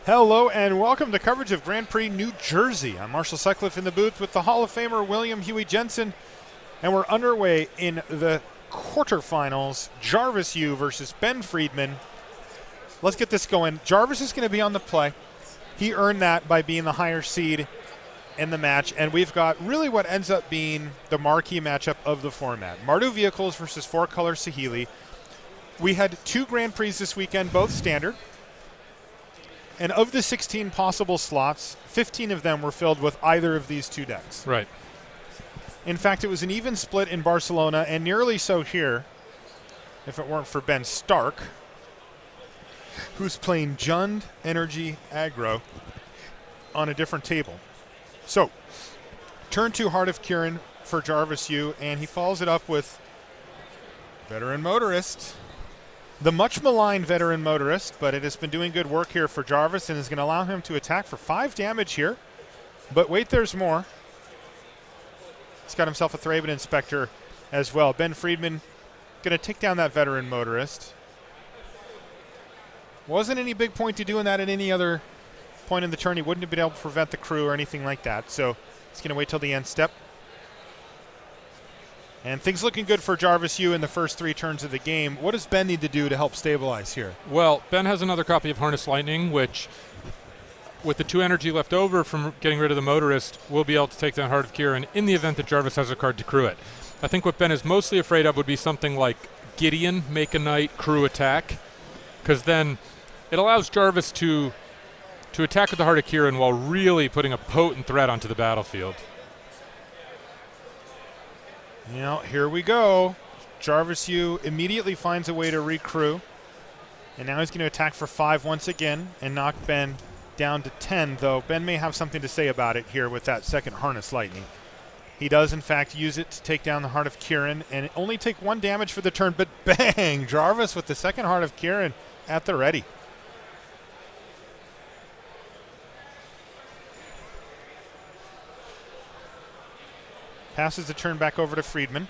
Hello and welcome to coverage of Grand Prix New Jersey. I'm Marshall Sutcliffe in the booth with the Hall of Famer William Huey Jensen, and we're underway in the quarterfinals. Jarvis Yu versus Ben Friedman. Let's get this going. Jarvis is going to be on the play. He earned that by being the higher seed in the match, and we've got really what ends up being the marquee matchup of the format. Mardu Vehicles versus Four Color Sahili. We had two Grand Prix this weekend, both standard. And of the 16 possible slots, 15 of them were filled with either of these two decks. Right. In fact, it was an even split in Barcelona, and nearly so here, if it weren't for Ben Stark, who's playing Jund Energy Aggro on a different table. So, turn 2 Heart of Kirin for Jarvis Yu, and he follows it up with Veteran Motorist. The much maligned Veteran Motorist, but it has been doing good work here for Jarvis and is going to allow him to attack for 5 damage here. But wait, there's more. He's got himself a Thraben Inspector as well. Ben Friedman going to take down that Veteran Motorist. Wasn't any big point to doing that at any other point in the turn. He wouldn't have been able to prevent the crew or anything like that. So he's going to wait till the end step. And things looking good for Jarvis Yu in the first 3 turns of the game. What does Ben need to do to help stabilize here? Well, Ben has another copy of Harness Lightning, which, with the 2 energy left over from getting rid of the Motorist, will be able to take down Heart of Kirin in the event that Jarvis has a card to crew it. I think what Ben is mostly afraid of would be something like Gideon, Make a Knight, crew attack, because then it allows Jarvis to attack with the Heart of Kirin while really putting a potent threat onto the battlefield. You know, here we go. Jarvis Yu immediately finds a way to recrew. And now he's going to attack for 5 once again and knock Ben down to 10, though Ben may have something to say about it here with that second Harness Lightning. He does, in fact, use it to take down the Heart of Kirin and only take 1 damage for the turn, but bang! Jarvis with the second Heart of Kirin at the ready. Passes the turn back over to Friedman.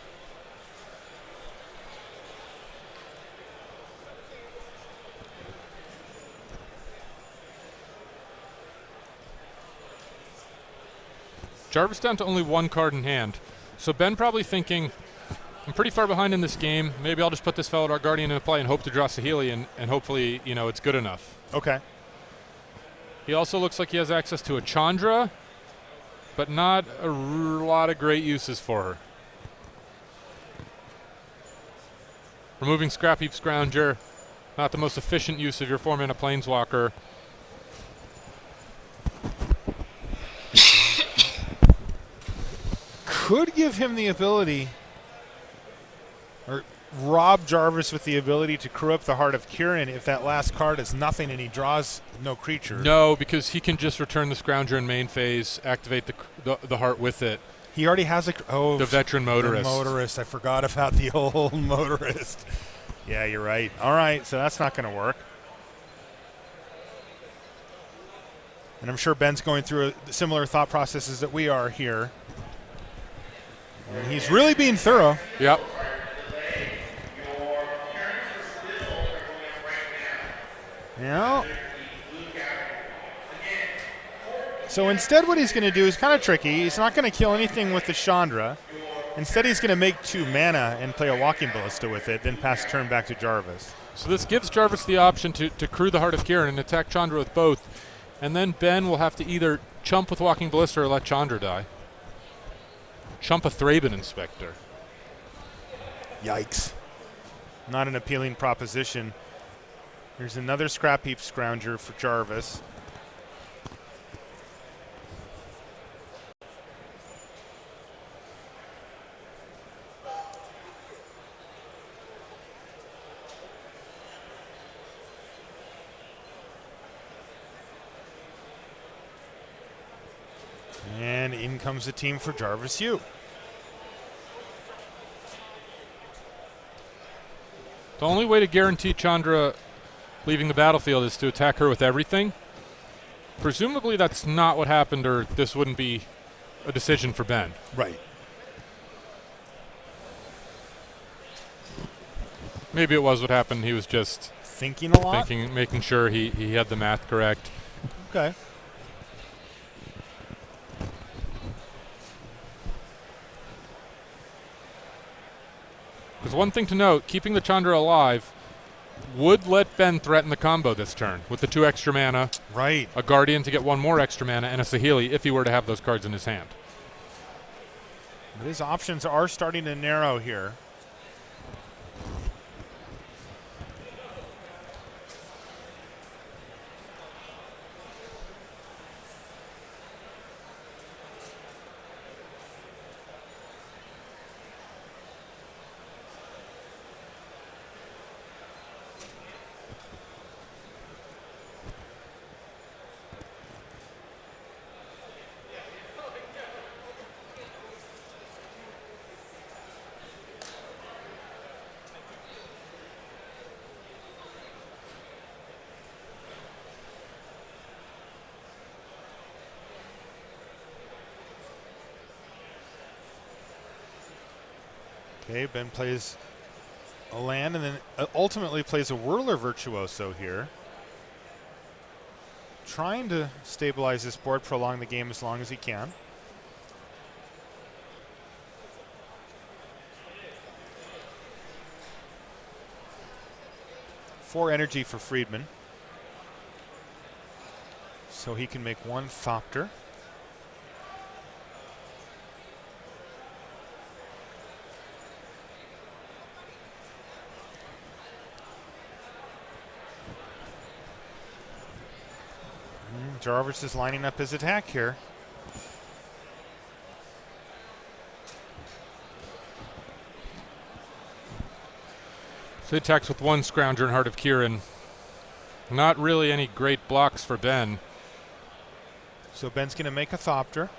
Jarvis down to only 1 card in hand. So Ben probably thinking, I'm pretty far behind in this game. Maybe I'll just put this fellow Guardian in play and hope to draw Sahili, and hopefully, it's good enough. Okay. He also looks like he has access to a Chandra, but not a lot of great uses for her. Removing Scrap Heap Scrounger, not the most efficient use of your 4-mana Planeswalker. Could give him the ability, or rob Jarvis with the ability to crew up the Heart of Kirin if that last card is nothing and he draws no creature. No, because he can just return the Scrounger in main phase, activate the heart with it. He already has the Veteran Motorist. The Motorist. I forgot about the old Motorist. Yeah, you're right. All right, so that's not going to work. And I'm sure Ben's going through similar thought processes that we are here. And he's really being thorough. Yep. Yeah. So instead what he's going to do is kind of tricky. He's not going to kill anything with the Chandra. Instead he's going to make 2 mana and play a Walking Ballista with it, then pass turn back to Jarvis. So this gives Jarvis the option to crew the Heart of Kirin and attack Chandra with both. And then Ben will have to either chump with Walking Ballista or let Chandra die. Chump a Thraben Inspector. Yikes. Not an appealing proposition. Here's another Scrap Heap Scrounger for Jarvis. And in comes the team for Jarvis Yu. The only way to guarantee Chandra leaving the battlefield is to attack her with everything. Presumably that's not what happened, or this wouldn't be a decision for Ben. Right. Maybe it was what happened. He was just thinking a lot. making sure he had the math correct. Okay. Because one thing to note, keeping the Chandra alive would let Ben threaten the combo this turn with the 2 extra mana, Right. a Guardian to get 1 more extra mana, and a Saheeli if he were to have those cards in his hand. But his options are starting to narrow here. Okay, Ben plays a land and then ultimately plays a Whirler Virtuoso here. Trying to stabilize this board, prolong the game as long as he can. Four energy for Friedman. So he can make 1 Thopter. Jarvis is lining up his attack here. So he attacks with 1 Scrounger and Heart of Kieran. Not really any great blocks for Ben. So Ben's going to make a Thopter.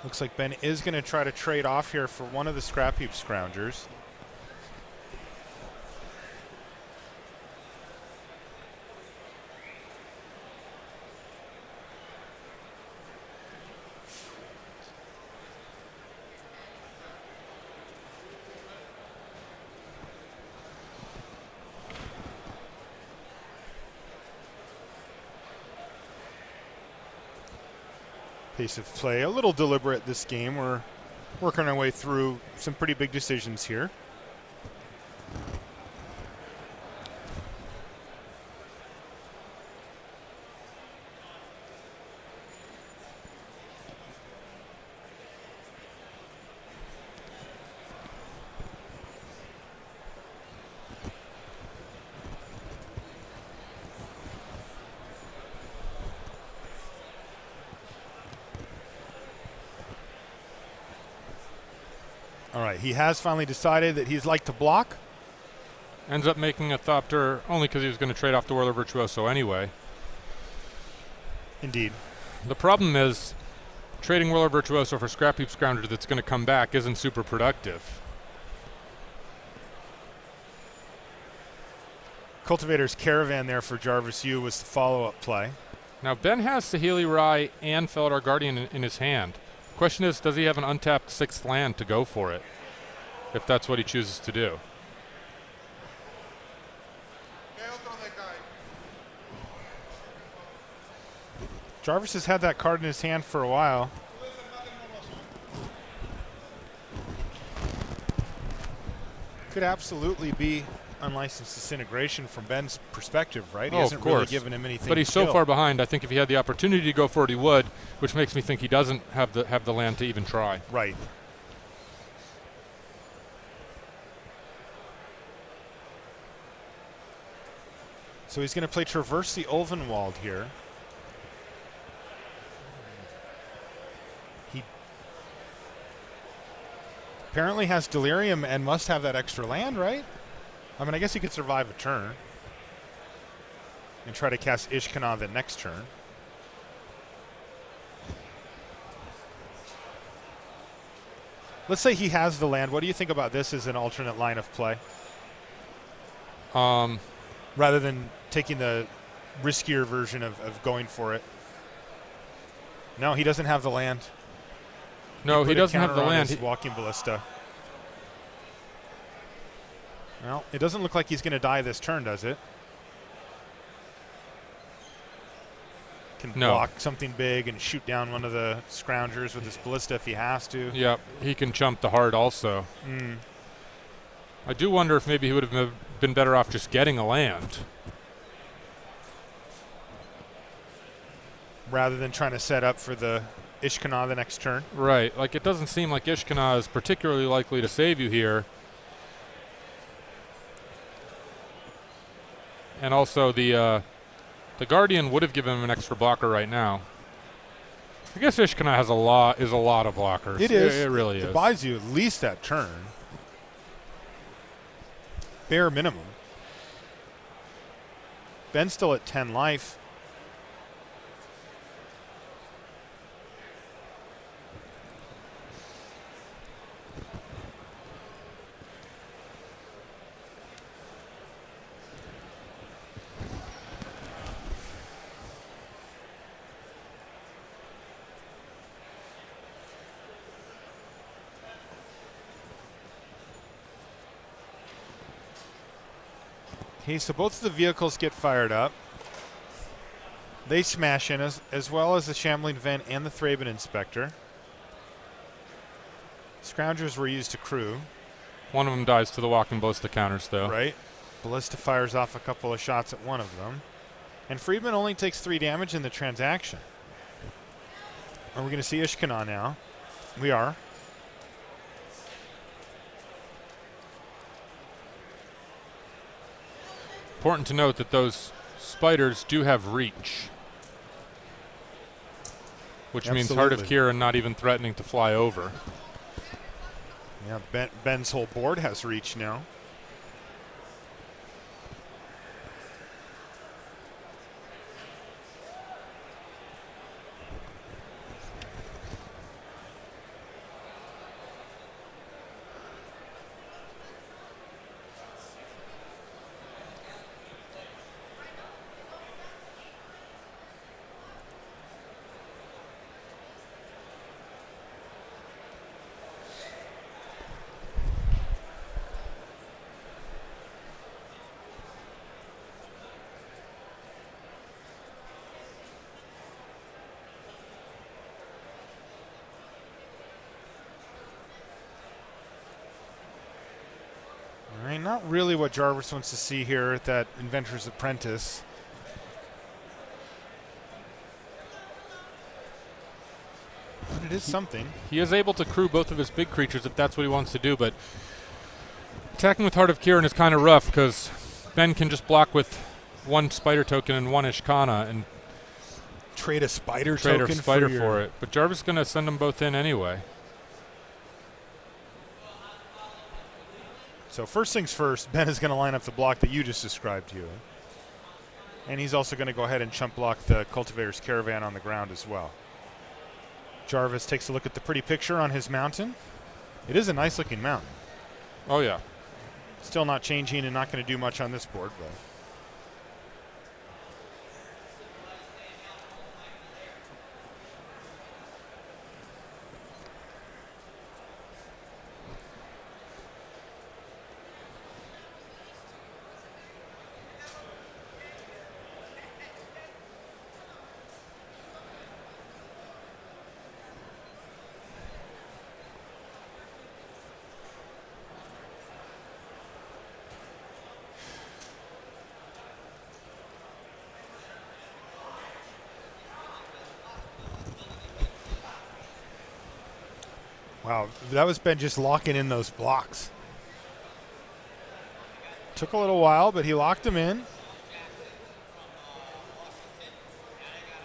Looks like Ben is going to try to trade off here for one of the Scrap Heap Scroungers. Pace of play a little deliberate this game. We're working our way through some pretty big decisions here. All right, he has finally decided that he'd like to block. Ends up making a Thopter only because he was going to trade off the Whirler Virtuoso anyway. Indeed. The problem is trading Whirler Virtuoso for Scrap Heap Scrounger that's going to come back isn't super productive. Cultivator's Caravan there for Jarvis Yu was the follow-up play. Now Ben has Saheeli Rai and Felidar Guardian in his hand. Question is, does he have an untapped 6th land to go for it, if that's what he chooses to do? Jarvis has had that card in his hand for a while. Could absolutely be unlicensed disintegration from Ben's perspective, right? He hasn't really given him anything. But he's so far behind. I think if he had the opportunity to go for it, he would, which makes me think he doesn't have the land to even try. Right. So he's going to play Traverse the Ulvenwald here. He apparently has Delirium and must have that extra land, right? I mean, I guess he could survive a turn and try to cast Ishkanah the next turn. Let's say he has the land. What do you think about this as an alternate line of play? Rather Rather than taking the riskier version of going for it. No, he doesn't have the land. No, he put a doesn't have the counter on land. his walking ballista. Well, it doesn't look like he's going to die this turn, does it? Can block something big and shoot down one of the scroungers with his ballista if he has to. Yep, he can chump the heart also. I do wonder if maybe he would have been better off just getting a land. Rather than trying to set up for the Ishkana the next turn. Right, like it doesn't seem like Ishkana is particularly likely to save you here. And also the Guardian would have given him an extra blocker right now. I guess Ishkana has a lot of blockers. It is. It really is. It buys you at least that turn. Bare minimum. Ben's still at 10 life. Okay, so both of the vehicles get fired up. They smash in as well as the Shambling Vent and the Thraben Inspector. Scroungers were used to crew. One of them dies to the walking ballista counters, though. Right. Ballista fires off a couple of shots at one of them. And Friedman only takes 3 damage in the transaction. Are we going to see Ishkana now? We are. Important to note that those spiders do have reach, which means Heart of Kiran not even threatening to fly over. Yeah, Ben's whole board has reach now. Not really what Jarvis wants to see here at that Inventor's Apprentice. But it is something. He is able to crew both of his big creatures if that's what he wants to do, but attacking with Heart of Kiran is kind of rough because Ben can just block with 1 spider token and 1 Ishkana and trade a spider token for it. But Jarvis is going to send them both in anyway. So first things first, Ben is going to line up the block that you just described to you. And he's also going to go ahead and chump block the Cultivator's Caravan on the ground as well. Jarvis takes a look at the pretty picture on his mountain. It is a nice looking mountain. Oh yeah. Still not changing and not going to do much on this board, but wow, that was Ben just locking in those blocks. Took a little while, but he locked them in.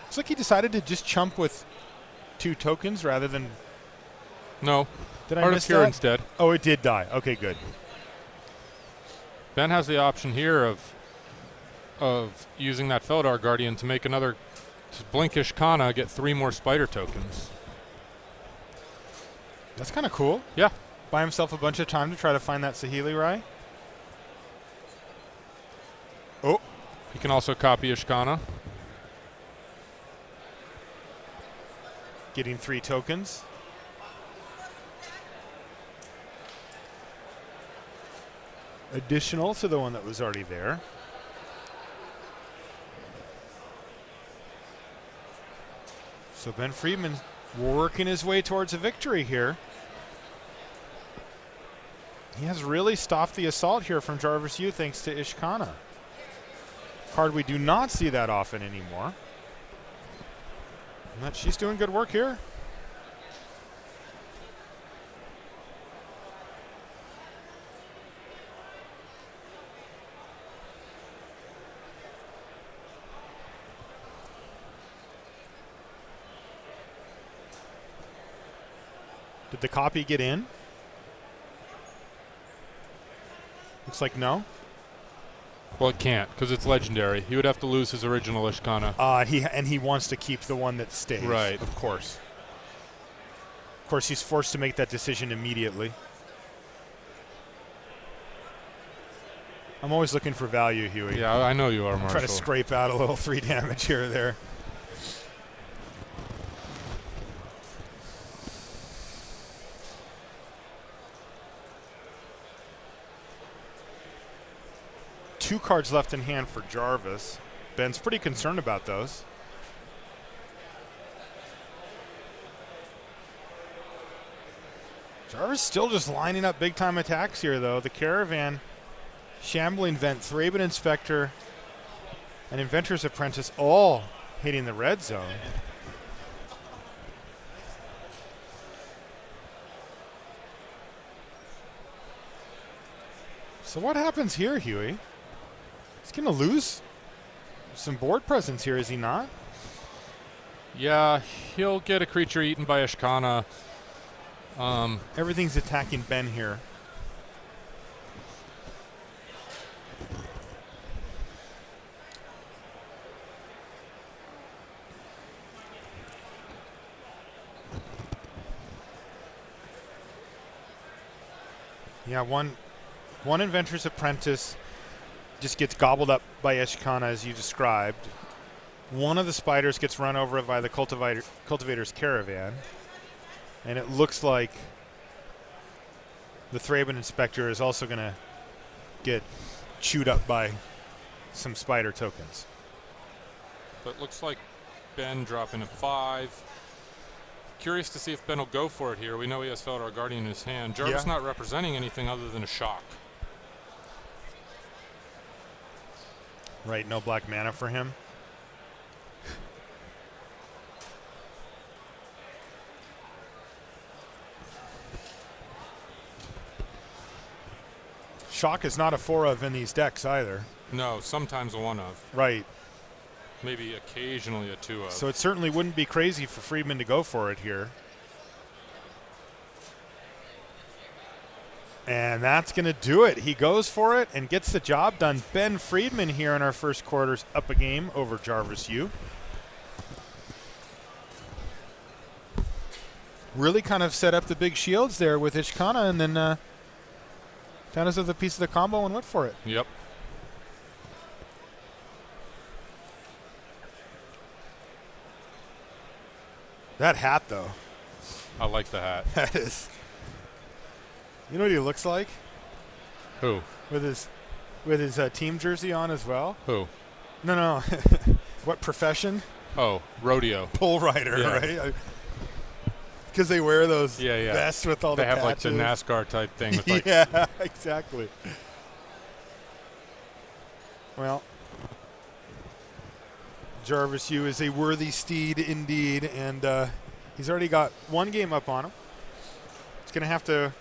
Looks like he decided to just chump with 2 tokens rather than... No. Did I Heart miss of Kiran that? instead. Oh, it did die. Okay, good. Ben has the option here of using that Feldar Guardian to make another blink Ishkana, get 3 more spider tokens. That's kind of cool. Yeah. Buy himself a bunch of time to try to find that Saheeli Rai. Oh. He can also copy Ishkana. getting 3 tokens. Additional to the one that was already there. So Ben Friedman working his way towards a victory here. He has really stopped the assault here from Jarvis Yu thanks to Ishkana. Card we do not see that often anymore. But she's doing good work here. Did the copy get in? Looks like no. Well, it can't because it's legendary. He would have to lose his original Ishkana. He wants to keep the one that stays. Right. Of course. Of course, he's forced to make that decision immediately. I'm always looking for value, Huey. Yeah, I know you are, Marshall. Try to scrape out a little 3 damage here or there. Two cards left in hand for Jarvis. Ben's pretty concerned about those. Jarvis still just lining up big-time attacks here, though. The Caravan, Shambling Vent, Thraben Inspector, and Inventor's Apprentice all hitting the red zone. So what happens here, Huey? He's going to lose some board presence here, is he not? Yeah, he'll get a creature eaten by Ishkana. Everything's attacking Ben here. Yeah, one Inventor's Apprentice just gets gobbled up by Ishkana, as you described. One of the spiders gets run over by the Cultivator's Caravan. And it looks like the Thraben Inspector is also going to get chewed up by some spider tokens. But it looks like Ben dropping a 5. Curious to see if Ben will go for it here. We know he has Feldar Guardian in his hand. Jarvis not representing anything other than a shock. Right, no black mana for him. Shock is not a 4 of in these decks either. No, sometimes a 1 of. Right. Maybe occasionally a 2 of. So it certainly wouldn't be crazy for Friedman to go for it here. And that's going to do it. He goes for it and gets the job done. Ben Friedman here in our first quarters up a game over Jarvis Yu. Really kind of set up the big shields there with Ishkana and then found us with a piece of the combo and went for it. Yep. That hat, though. I like the hat. That is. You know what he looks like? Who? With his team jersey on as well? Who? No. What profession? Oh, rodeo. Bull rider, right? Because they wear those vests with all the patches. They have like the NASCAR type thing. With like yeah, exactly. Well, Jarvis Yu is a worthy steed indeed, and he's already got 1 game up on him. He's going to have to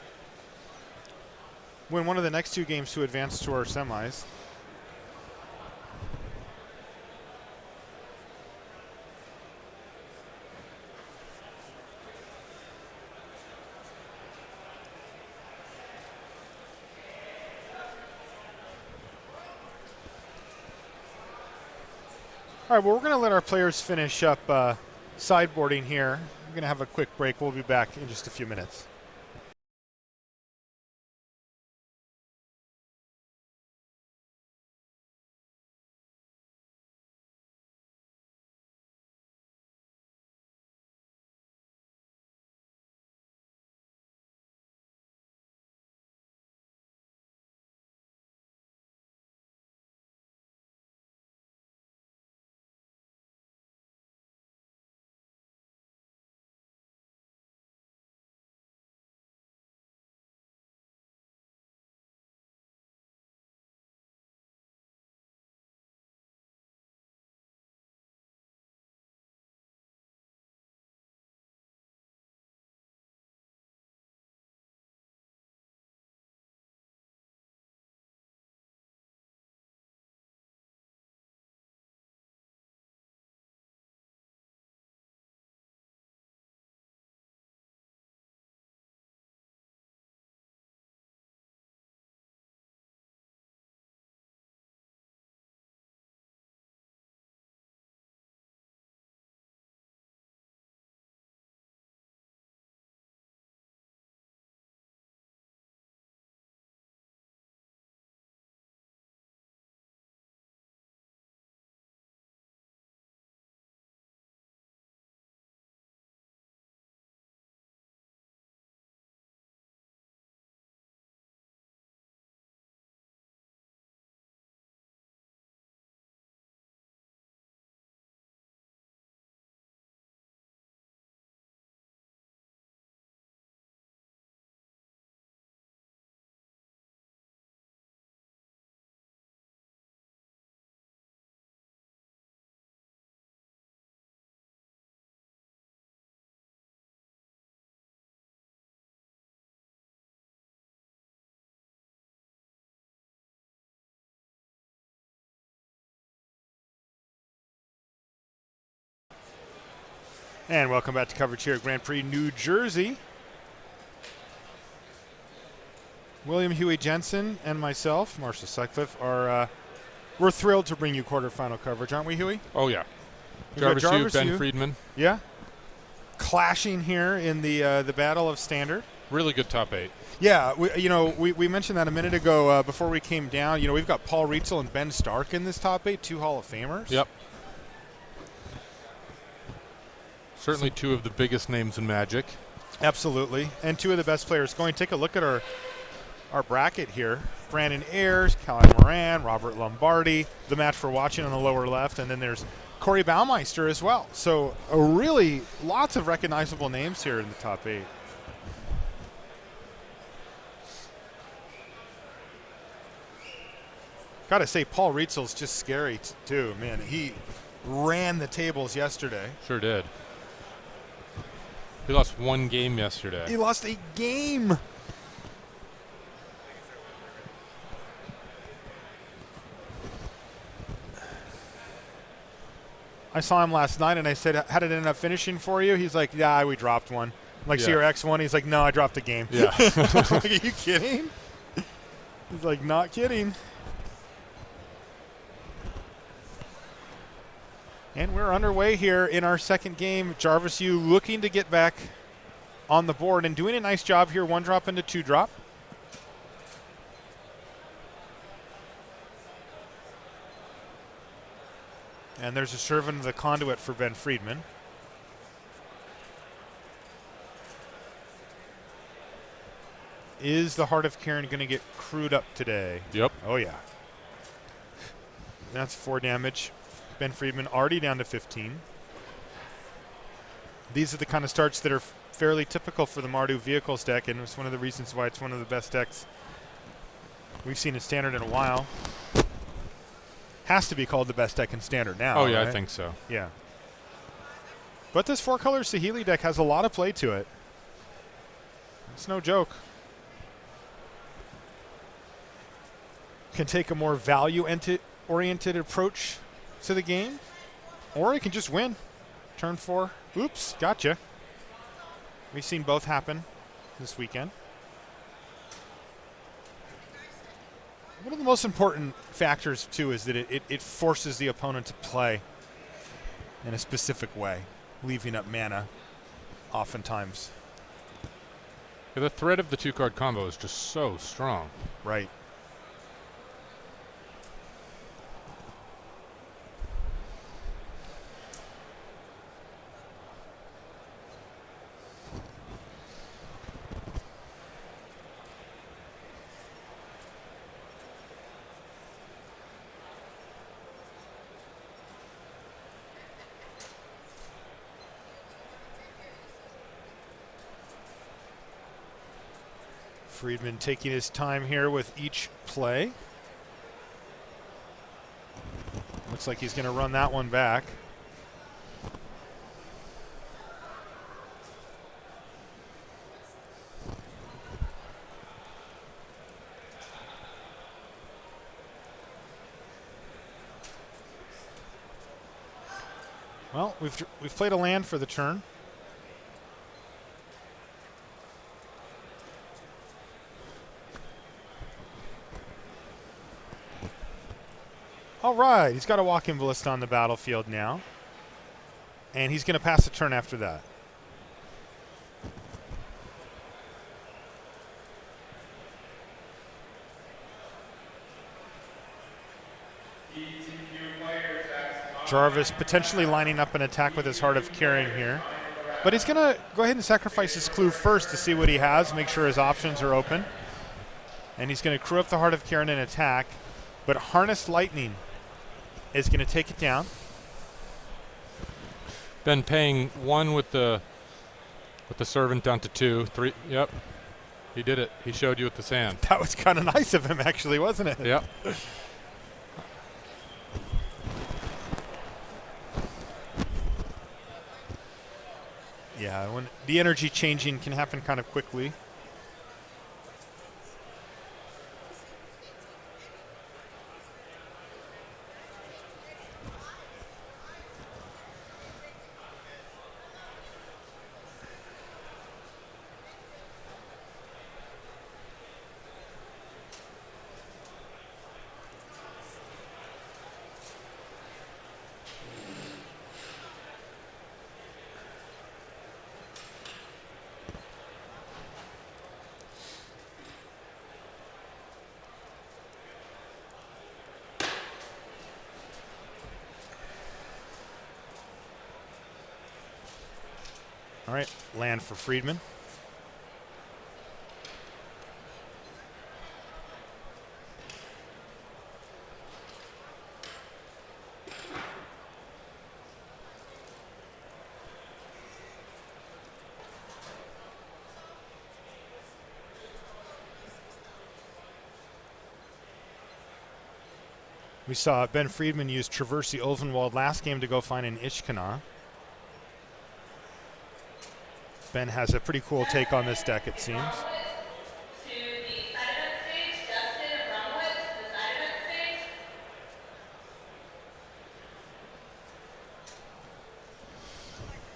win one of the next 2 games to advance to our semis. All right, well, we're going to let our players finish up sideboarding here. We're going to have a quick break. We'll be back in just a few minutes. And welcome back to coverage here at Grand Prix, New Jersey. William Huey Jensen and myself, Marshall Sutcliffe, are we're thrilled to bring you quarterfinal coverage, aren't we, Huey? Oh, yeah. We've got Jarvis Yu, Ben Friedman. Yeah. Clashing here in the battle of standard. Really good top 8. Yeah, we mentioned that a minute ago before we came down. You know, we've got Paul Rietzel and Ben Stark in this top 8, 2 Hall of Famers. Yep. Certainly 2 of the biggest names in Magic. Absolutely. And 2 of the best players. Going to take a look at our bracket here. Brandon Ayers, Colin Moran, Robert Lombardi, the match we're watching on the lower left, and then there's Corey Baumeister as well. So really lots of recognizable names here in the top 8. Got to say, Paul Rietzel's just scary too, man. He ran the tables yesterday. Sure did. He lost 1 game yesterday. He lost a game. I saw him last night, and I said, how did it end up finishing for you? He's like, yeah, we dropped one. I'm like, Yeah. CRX won? He's like, no, I dropped the game. Yeah. Like, are you kidding? He's like, not kidding. And we're underway here in our second game. Jarvis Yu looking to get back on the board and doing a nice job here. 1 drop into 2 drop. And there's a servant of the conduit for Ben Friedman. Is the Heart of Karen going to get crewed up today? Yep. Oh, yeah. That's 4 damage. Ben Friedman already down to 15. These are the kind of starts that are fairly typical for the Mardu Vehicles deck, and it's one of the reasons why it's one of the best decks we've seen in Standard in a while. Has to be called the best deck in Standard now. Oh, yeah, right? I think so. Yeah. But this 4-color Saheeli deck has a lot of play to it. It's no joke. Can take a more value-oriented approach to the game, or it can just win. Turn 4. Oops, gotcha. We've seen both happen this weekend. One of the most important factors, too, is that it forces the opponent to play in a specific way, leaving up mana oftentimes. Yeah, the threat of the 2-card combo is just so strong. Right. Friedman taking his time here with each play. Looks like he's going to run that one back. Well, we've played a land for the turn. All right, he's got a walk-in ballista on the battlefield now. And he's going to pass the turn after that. Jarvis potentially lining up an attack with his Heart of Caring here. But he's going to go ahead and sacrifice his clue first to see what he has, make sure his options are open. And he's going to crew up the Heart of Caring and attack. But Harness Lightning is going to take it down. Ben paying 1 with the servant down to 2, 3. Yep, he did it. He showed you with the sand. That was kind of nice of him, actually, wasn't it? Yep. Yeah, when the energy changing can happen kind of quickly. All right, land for Friedman. We saw Ben Friedman use Traversi Ulvenwald last game to go find an Ishkana. Ben has a pretty cool take on this deck, it seems.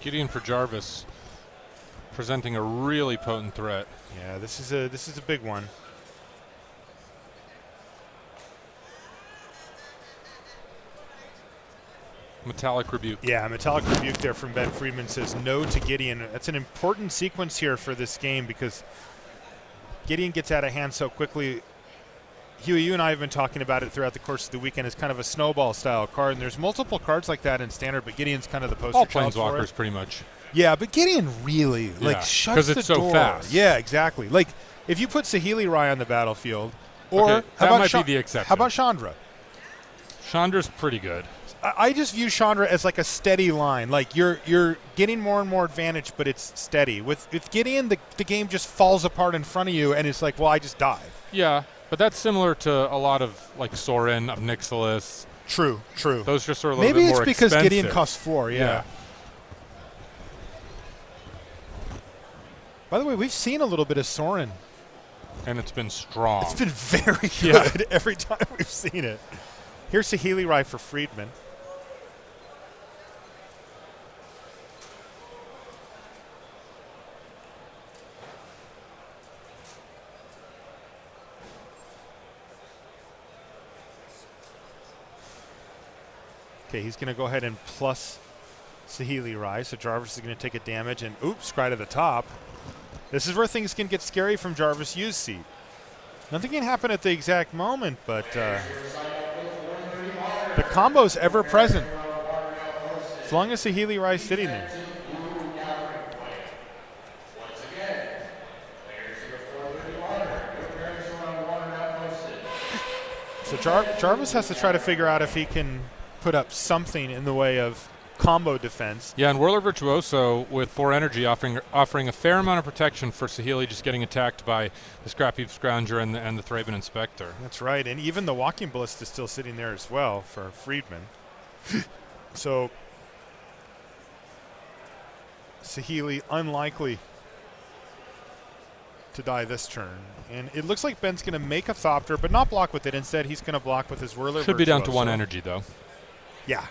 Gideon for Jarvis, presenting a really potent threat. Yeah, this is a big one. Metallic Rebuke. Yeah, Metallic Rebuke there from Ben Friedman says no to Gideon. That's an important sequence here for this game because Gideon gets out of hand so quickly. Huey, you and I have been talking about it throughout the course of the weekend. It's kind of a snowball style card, and there's multiple cards like that in Standard, but Gideon's kind of the poster All child for Planeswalkers it. pretty much. Yeah, but Gideon really shuts the door. Because it's so fast. Yeah, exactly. Like if you put Saheeli Rai on the battlefield, or Okay, that might be the exception. How about Chandra? Chandra's pretty good. I just view Chandra as like a steady line. Like you're getting more and more advantage, but it's steady. With Gideon, the game just falls apart in front of you, and it's like, well, I just died. Yeah, but that's similar to a lot of like Sorin, of Nixilis. True. Those just are a little Maybe bit more it's because expensive. Gideon costs 4, yeah. By the way, we've seen a little bit of Sorin. And it's been strong. It's been very good every time we've seen it. Here's Saheeli Rai for Friedman. Okay, he's going to go ahead and plus Saheeli Rai, so Jarvis is going to take a damage, and oops, Scry to the top. This is where things can get scary from Jarvis' use seat. Nothing can happen at the exact moment, but the combo's ever present. As long as Saheeli Rai's sitting there. So Jarvis has to try to figure out if he can put up something in the way of combo defense. Yeah, and Whirler Virtuoso with 4 energy offering a fair amount of protection for Saheeli just getting attacked by the Scrap Heap Scrounger and the Thraben Inspector. That's right, and even the Walking Ballista is still sitting there as well for Friedman. So Saheeli unlikely to die this turn. And it looks like Ben's going to make a Thopter, but not block with it. Instead, he's going to block with his Whirler Should be down to Virtuoso. 1 energy, though. Yeah.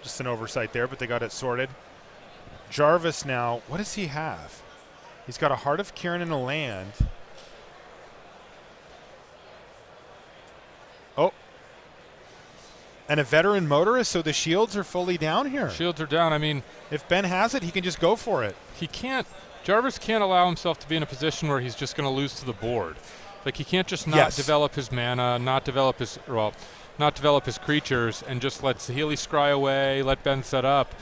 Just an oversight there, but they got it sorted. Jarvis now, what does he have? He's got a Heart of Kirin and a land. Oh. And a Veteran Motorist, so the shields are fully down here. Shields are down. I mean, if Ben has it, he can just go for it. He can't. Jarvis can't allow himself to be in a position where he's just going to lose to the board. Like, he can't just not develop his mana, not develop his creatures, and just let Saheeli scry away, let Ben set up.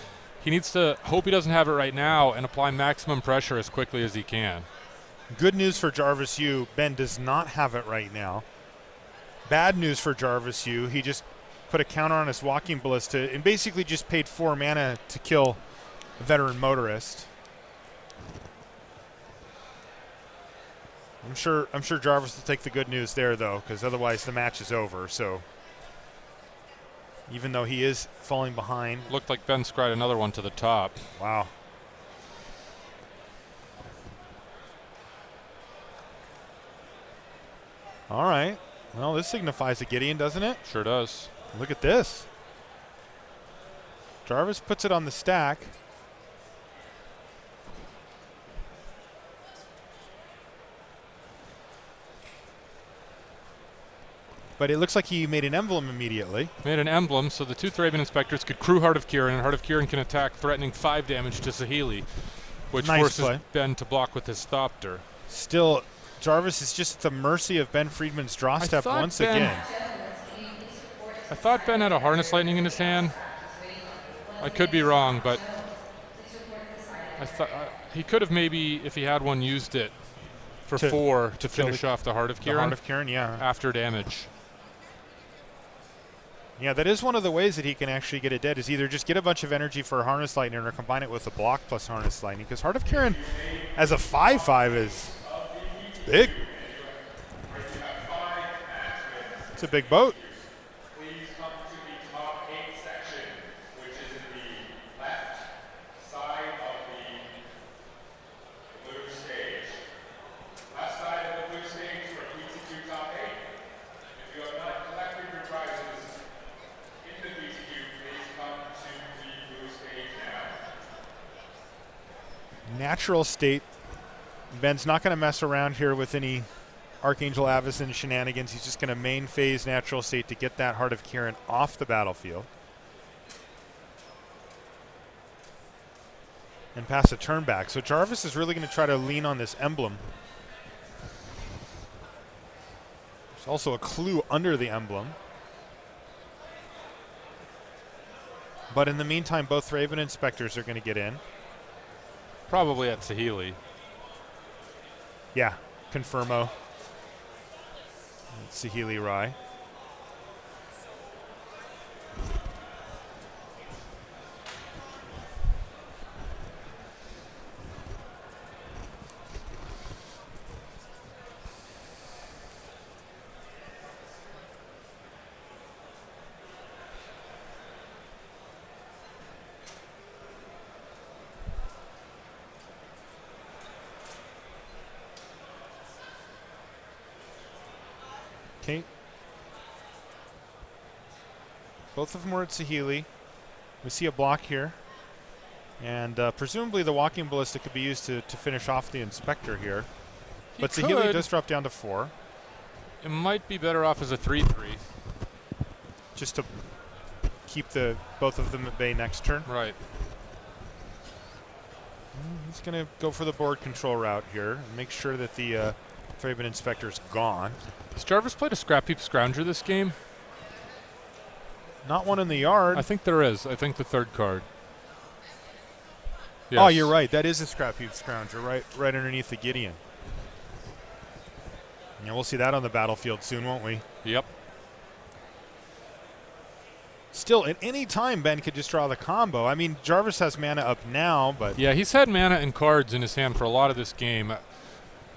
He needs to hope he doesn't have it right now and apply maximum pressure as quickly as he can. Good news for Jarvis U, Ben does not have it right now. Bad news for Jarvis U, he just put a counter on his Walking Ballista and basically just paid 4 mana to kill a Veteran Motorist. I'm sure Jarvis will take the good news there, though, because otherwise the match is over. So even though he is falling behind. Looked like Ben scried another one to the top. Wow. All right. Well, this signifies a Gideon, doesn't it? Sure does. Look at this. Jarvis puts it on the stack. But it looks like he made an emblem immediately. Made an emblem so the 2 Thraben Inspectors could crew Heart of Kirin, and Heart of Kirin can attack, threatening 5 damage to Saheeli, which forces Ben to block with his Thopter. Still, Jarvis is just at the mercy of Ben Friedman's draw step once again. I thought Ben had a Harness Lightning in his hand. I could be wrong, but I thought he could have maybe, if he had one, used it for 4 to finish off the Heart of Kieran. The Heart of Kieran, yeah. After damage. Yeah, that is one of the ways that he can actually get it dead, is either just get a bunch of energy for Harness Lightning or combine it with a block plus Harness Lightning, because Heart of Kieran as a 5/5 is big. It's a big boat. Please come to the top 8 section, which is in the left side of the blue stage. Left side of the blue stage for PTQ top 8. If you have not collected your prizes in the PTQ, please come to the blue stage now. Natural state. Ben's not going to mess around here with any Archangel Avacyn shenanigans. He's just going to main phase natural state to get that Heart of Kieran off the battlefield. And pass a turn back. So Jarvis is really going to try to lean on this emblem. There's also a clue under the emblem. But in the meantime, both Raven Inspectors are going to get in. Probably at Saheeli. Yeah, confirmo. Saheeli Rai. Okay. Both of them were at Saheeli. We see a block here. And presumably the Walking Ballista could be used to finish off the Inspector here. But Saheeli does drop down to 4. It might be better off as a 3/3. Just to keep both of them at bay next turn. Right. He's going to go for the board control route here and make sure that the Raven Inspector's gone. Has Jarvis played a Scrap Heap Scrounger this game? Not one in the yard. I think there is. I think the third card. Yes. Oh, you're right. That is a Scrap Heap Scrounger, right underneath the Gideon. Yeah, we'll see that on the battlefield soon, won't we? Yep. Still, at any time, Ben could just draw the combo. I mean, Jarvis has mana up now, but... Yeah, he's had mana and cards in his hand for a lot of this game.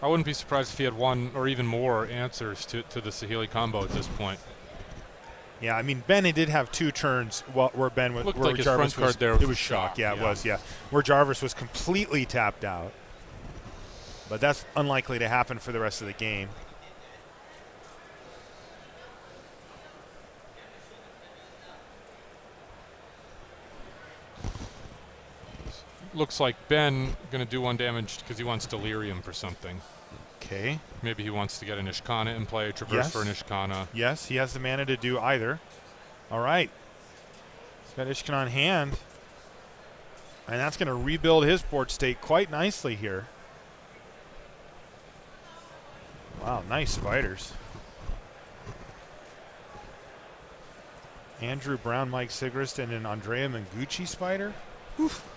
I wouldn't be surprised if he had one or even more answers to the Saheeli combo at this point. Yeah, I mean, Ben did have 2 turns where Ben was... Looked where like his Jarvis front card there was it was shock. Yeah, it was, yeah. Where Jarvis was completely tapped out. But that's unlikely to happen for the rest of the game. Looks like Ben going to do 1 damage because he wants Delirium for something. Okay. Maybe he wants to get an Ishkana in play, traverse for an Ishkana. Yes, he has the mana to do either. All right. He's got Ishkana in hand. And that's going to rebuild his board state quite nicely here. Wow, nice spiders. Andrew Brown, Mike Sigrist, and an Andrea Mengucci spider. Oof.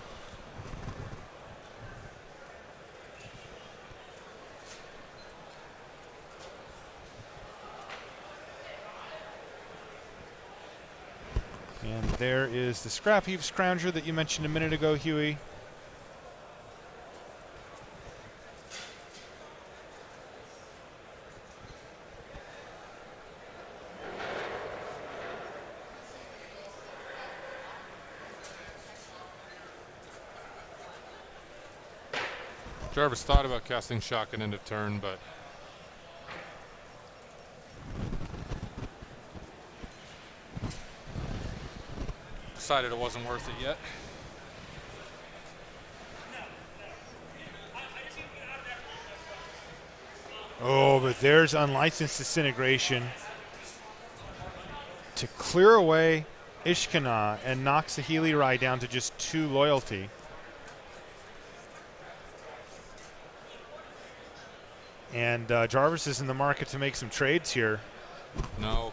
And there is the Scrap Heap Scrounger that you mentioned a minute ago, Huey. Jarvis thought about casting Shock at end of turn, but decided it wasn't worth it yet. Oh, but there's Unlicensed Disintegration to clear away Ishkana and knock Saheeli Rai down to just 2 loyalty. And Jarvis is in the market to make some trades here. No.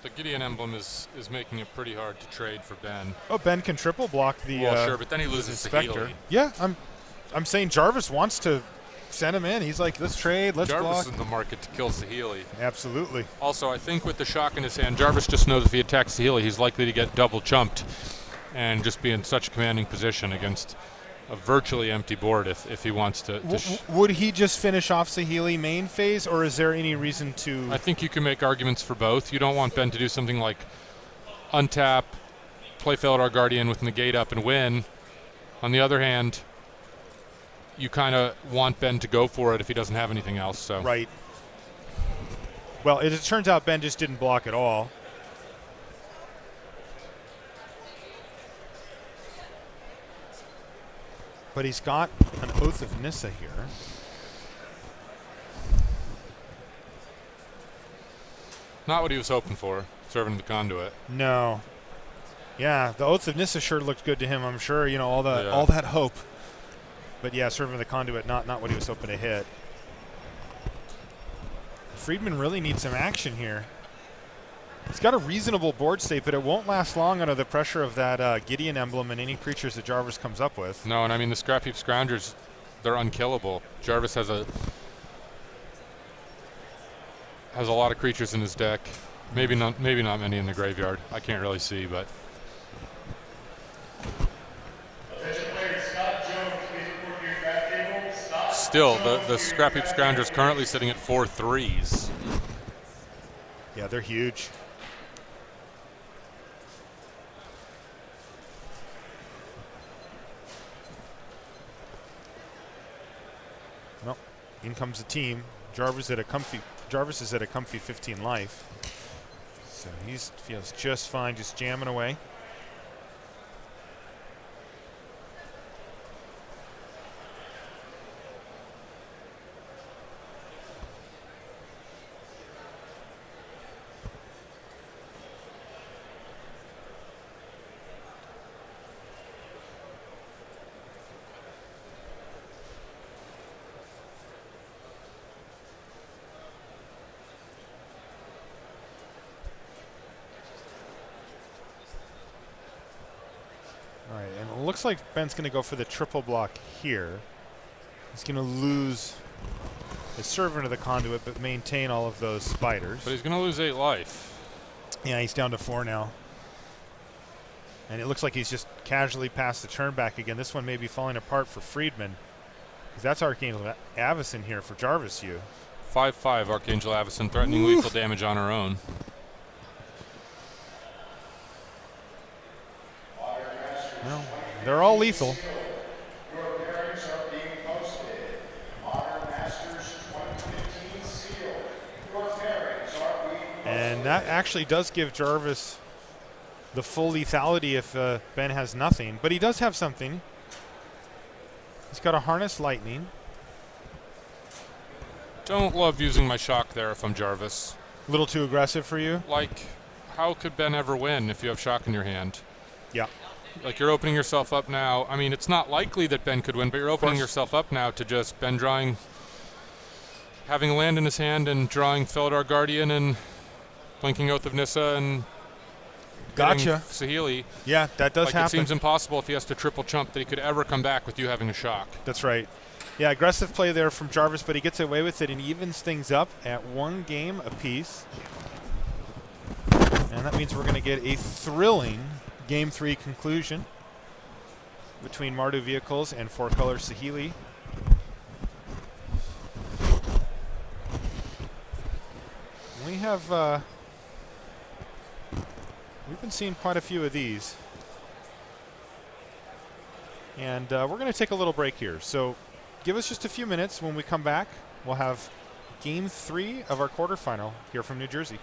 The Gideon emblem is making it pretty hard to trade for Ben. Oh, Ben can triple block the. Well, sure, but then he loses to Spectre. Healy. Yeah, I'm saying Jarvis wants to send him in. He's like, let's trade, let's Jarvis block. is in the market to kill Sahili. Absolutely. Also, I think with the shock in his hand, Jarvis just knows if he attacks Sahili, he's likely to get double chumped and just be in such a commanding position against a virtually empty board if he wants to. Would he just finish off Sahili main phase, or is there any reason to? I think you can make arguments for both. You don't want Ben to do something like untap, play Felidar Guardian with negate up and win. On the other hand, you kind of want Ben to go for it if he doesn't have anything else. So. Right. Well, it turns out Ben just didn't block at all. But he's got an Oath of Nissa here. Not what he was hoping for, serving the conduit. No. Yeah, the Oath of Nissa sure looked good to him, I'm sure. You know, all that hope. But yeah, serving the conduit, not what he was hoping to hit. Friedman really needs some action here. He's got a reasonable board state, but it won't last long under the pressure of that Gideon emblem and any creatures that Jarvis comes up with. No, and I mean the Scrap Heap Scroungers, they're unkillable. Jarvis has a lot of creatures in his deck. Maybe not many in the graveyard. I can't really see, but. Still, the Scrap Heap Scroungers currently sitting at 4 3s. Yeah, they're huge. Well, in comes the team. Jarvis is at a comfy 15 life. So he feels just fine, just jamming away. All right, and it looks like Ben's going to go for the triple block here. He's going to lose his servant of the conduit, but maintain all of those spiders. But he's going to lose 8 life. Yeah, he's down to 4 now. And it looks like he's just casually passed the turn back again. This one may be falling apart for Friedman, because that's Archangel Avacyn here for Jarvis U. 5/5 Archangel Avacyn, threatening lethal damage on her own. Well, they're all lethal. And that actually does give Jarvis the full lethality if Ben has nothing. But he does have something. He's got a Harness Lightning. Don't love using my shock there if I'm Jarvis. A little too aggressive for you? Like, how could Ben ever win if you have shock in your hand? Yeah. Like, you're opening yourself up now. I mean, it's not likely that Ben could win, but you're opening yourself up now to just Ben drawing, having a land in his hand and drawing Felidar Guardian and blinking Oath of Nissa and gotcha. Sahili. Yeah, that does happen. It seems impossible if he has to triple chump that he could ever come back with you having a shock. That's right. Yeah, aggressive play there from Jarvis, but he gets away with it and evens things up at 1 game apiece. And that means we're going to get a thrilling Game 3 conclusion between Mardu Vehicles and 4-color Sahili. We have we've been seeing quite a few of these. And we're going to take a little break here. So give us just a few minutes. When we come back, we'll have Game 3 of our quarterfinal here from New Jersey.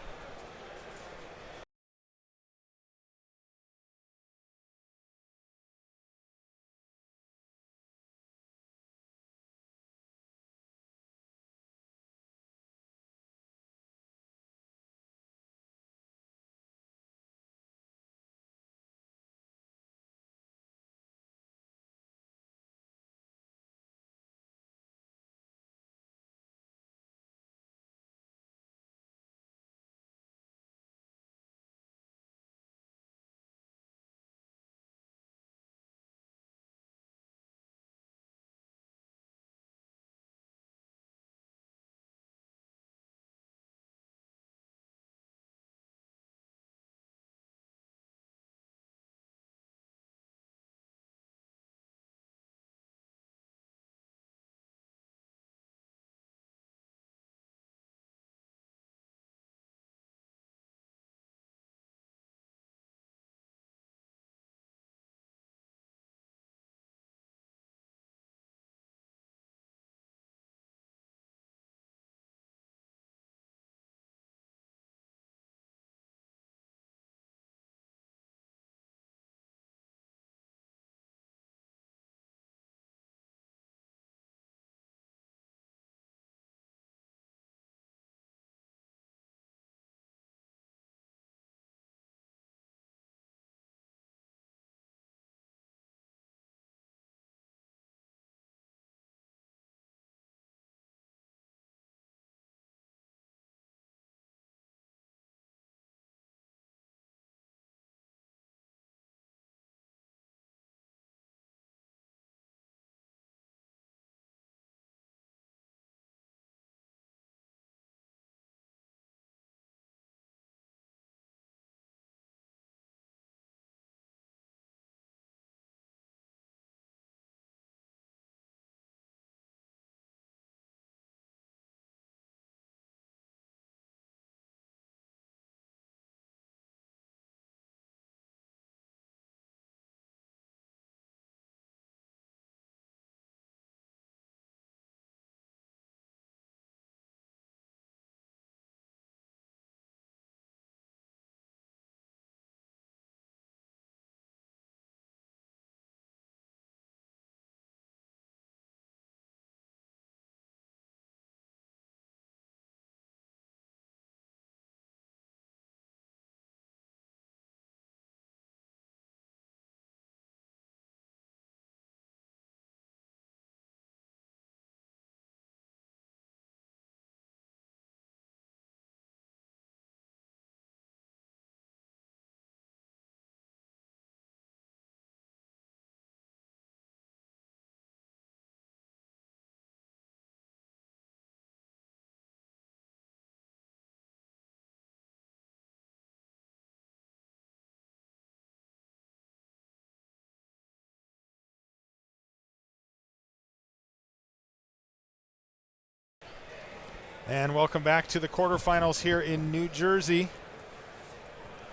And welcome back to the quarterfinals here in New Jersey.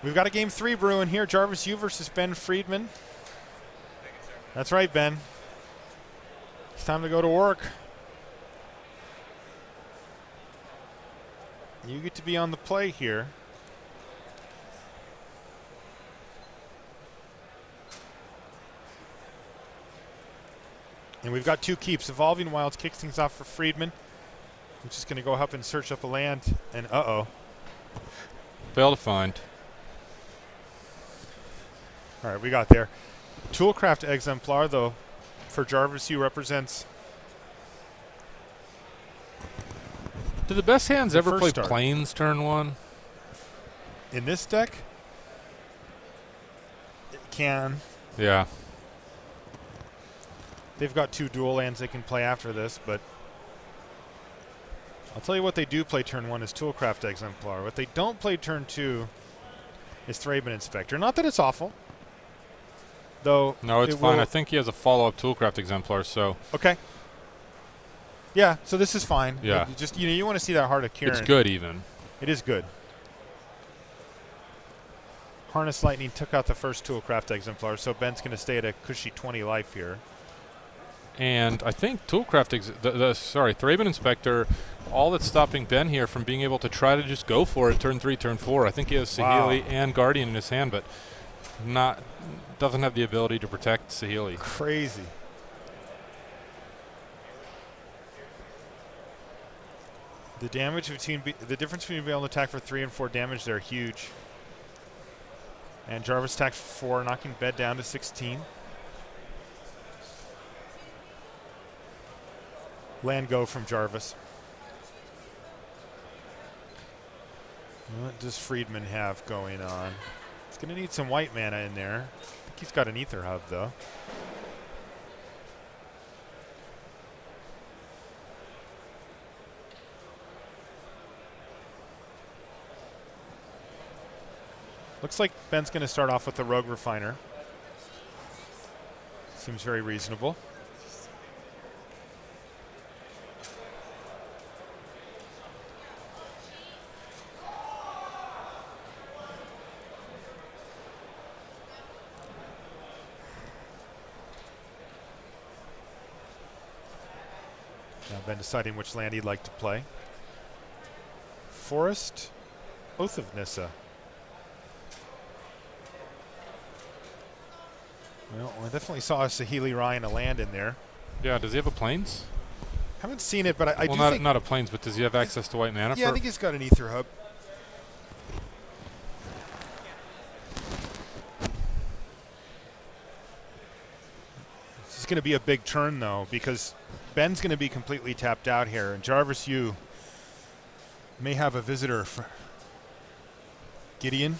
We've got a game 3 brewing here. Jarvis Yu versus Ben Friedman. That's right, Ben. It's time to go to work. You get to be on the play here. And we've got 2 keeps. Evolving Wilds kicks things off for Friedman. I'm just going to go up and search up a land. And uh-oh. Fail to find. All right, we got there. Toolcraft Exemplar, though, for Jarvis Yu represents. Do the best hands The ever first play start. Plains turn 1? In this deck, it can. Yeah. They've got 2 dual lands they can play after this, but I'll tell you what they do play turn 1 is Toolcraft Exemplar. What they don't play turn 2 is Thraben Inspector. Not that it's awful, though. No, it's it fine. will- I think he has a follow-up Toolcraft Exemplar, so Okay. Yeah, so this is fine. Yeah. You just you want to see that Heart of Kieran. it's good even. It is good. Harness Lightning took out the first Toolcraft Exemplar, so Ben's going to stay at a cushy 20 life here. And I think Toolcraft, Thraben Inspector, all that's stopping Ben here from being able to try to just go for it turn 3, turn 4. I think he has Wow. Saheeli and Guardian in his hand, but doesn't have the ability to protect Saheeli. Crazy. The damage between the difference between being able to attack for 3 and 4 damage there huge. And Jarvis attacks for 4, knocking Ben down to 16. Land go from Jarvis. What does Friedman have going on? He's going to need some white mana in there. I think he's got an Ether Hub, though. Looks like Ben's going to start off with the Rogue Refiner. Seems very reasonable. Now Ben deciding which land he'd like to play. Forest, Oath of Nissa. Well, I definitely saw a Saheeli Ryan a land in there. Yeah, does he have a Plains? Haven't seen it, but I well, do think. not a Plains, but does he have access to white mana? Yeah, I for think he's got an Ether Hub. This is going to be a big turn, though, because Ben's going to be completely tapped out here, and Jarvis Yu may have a visitor for Gideon.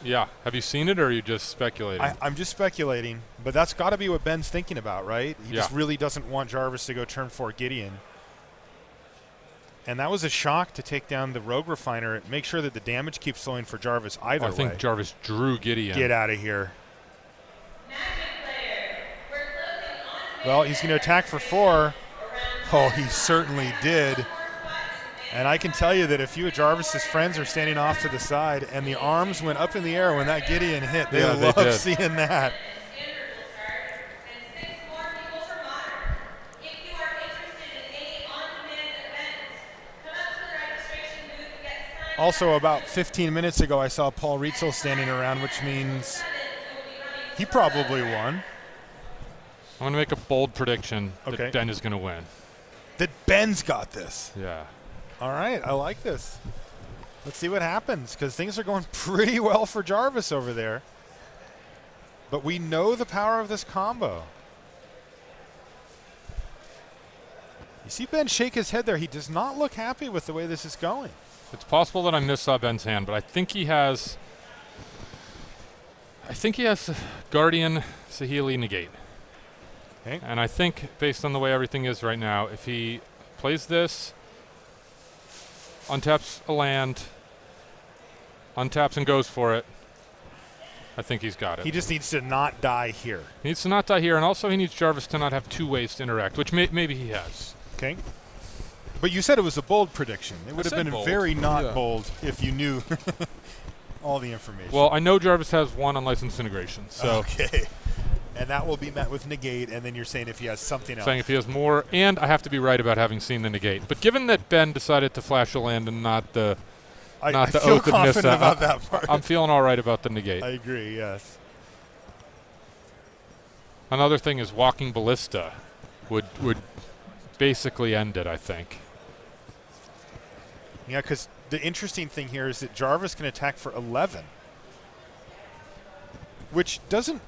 Yeah. Have you seen it, or are you just speculating? I'm just speculating, but that's got to be what Ben's thinking about, right? He just Yeah. really doesn't want Jarvis to go turn 4 Gideon. And that was a shock to take down the Rogue Refiner. Make sure that the damage keeps flowing for Jarvis either I think way. Jarvis drew Gideon. Get out of here. Well, he's going to attack for 4. Oh, he certainly did. And I can tell you that a few of Jarvis's friends are standing off to the side, and the arms went up in the air when that Gideon hit. They Yeah, they love did. seeing that. Also, about 15 minutes ago, I saw Paul Rietzel standing around, which means he probably won. I'm going to make a bold prediction Okay. that Ben is going to win. That Ben's got this. Yeah. All right, I like this. Let's see what happens, because things are going pretty well for Jarvis over there. But we know the power of this combo. You see Ben shake his head there. He does not look happy with the way this is going. It's possible that I missaw Ben's hand, but I think he has Guardian, Saheeli, Negate. Okay. And I think, based on the way everything is right now, if he plays this, untaps a land, untaps and goes for it, I think he's got it. He just needs to not die here. He needs to not die here, and also he needs Jarvis to not have 2 ways to interact, which maybe he has. Okay. But you said it was a bold prediction. It would have said been bold. very not Yeah. bold if you knew all the information. Well, I know Jarvis has one unlicensed integration, so okay. And that will be met with negate, and then you're saying if he has something else. saying if he has more, and I have to be right about having seen the negate. But given that Ben decided to flash a land and not the I the feel oath of Nissa, confident about that part. I'm feeling all right about the negate. I agree, yes. Another thing is walking ballista would basically end it, I think. Yeah, because the interesting thing here is that Jarvis can attack for 11, which doesn't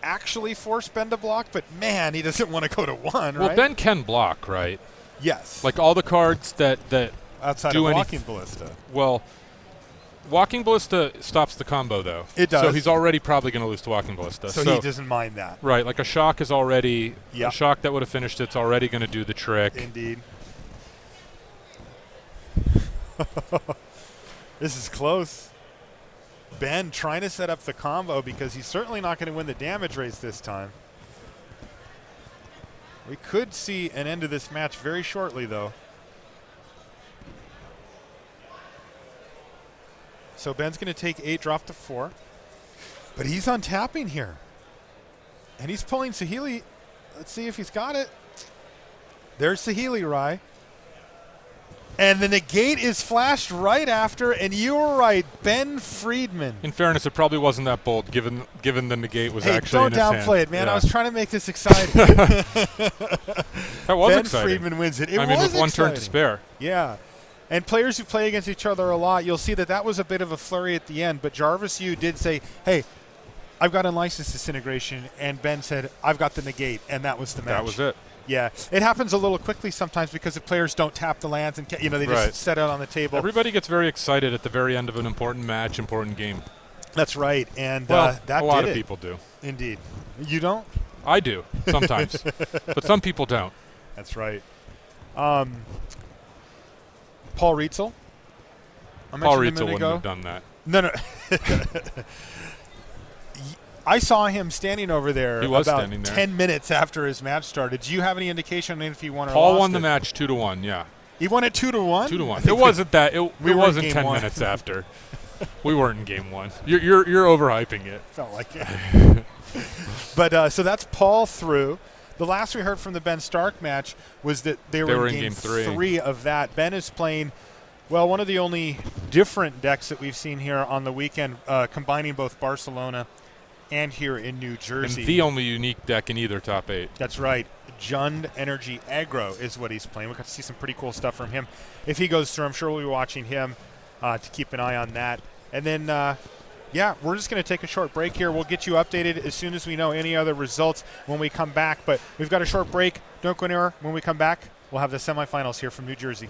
actually force Ben to block, but man, he doesn't want to go to 1, Well, right? Ben can block, right? Yes. Like all the cards that outside do of any- walking ballista. well, walking ballista stops the combo though. It does. So he's already probably going to lose to walking ballista. So he doesn't mind that. Right, like a shock is already Yep. a shock that would have finished it's already going to do the trick. Indeed. This is close. Ben trying to set up the combo because he's certainly not going to win the damage race this time. We could see an end to this match very shortly, though. So Ben's going to take 8, drop to 4. But he's untapping here. And he's pulling Saheeli. Let's see if he's got it. There's Saheeli, Rai. And the negate is flashed right after, and you were right, Ben Friedman. In fairness, it probably wasn't that bold given the negate was Hey, actually in don't his downplay hand. it, man. Yeah. I was trying to make this exciting. That was Ben exciting. Friedman wins it. It I mean, was with one turn to exciting. spare. Yeah. And players who play against each other a lot, you'll see that was a bit of a flurry at the end. But Jarvis Yu did say, hey, I've got unlicensed disintegration. And Ben said, I've got the negate. And that was the match. That was it. Yeah. It happens a little quickly sometimes because the players don't tap the lands and they Right. just set it on the table. Everybody gets very excited at the very end of an important match, important game. That's right. And Well, that a lot did of it. people do. Indeed. You don't? I do sometimes, but some people don't. That's right. Paul Rietzel. I Paul mentioned Rietzel him a wouldn't minute have ago. done that. No. I saw him standing over there He was about standing there. 10 minutes after his match started. Do you have any indication on if he won or Paul lost won the it? match 2-1. Yeah, He won it 2-1? 2-1. It wasn't that. It we were in wasn't game 10 one. minutes after. We weren't in game 1. You're overhyping it. Felt like it. But so that's Paul through. The last we heard from the Ben Stark match was that they were in game 3 of that. Ben is playing, well, one of the only different decks that we've seen here on the weekend, combining both Barcelona and here in New Jersey. And the only unique deck in either top 8. That's right. Jund Energy Aggro is what he's playing. We got to see some pretty cool stuff from him. If he goes through, I'm sure we'll be watching him to keep an eye on that. And then, yeah, we're just going to take a short break here. We'll get you updated as soon as we know any other results when we come back. But we've got a short break. Don't go anywhere. When we come back, we'll have the semifinals here from New Jersey.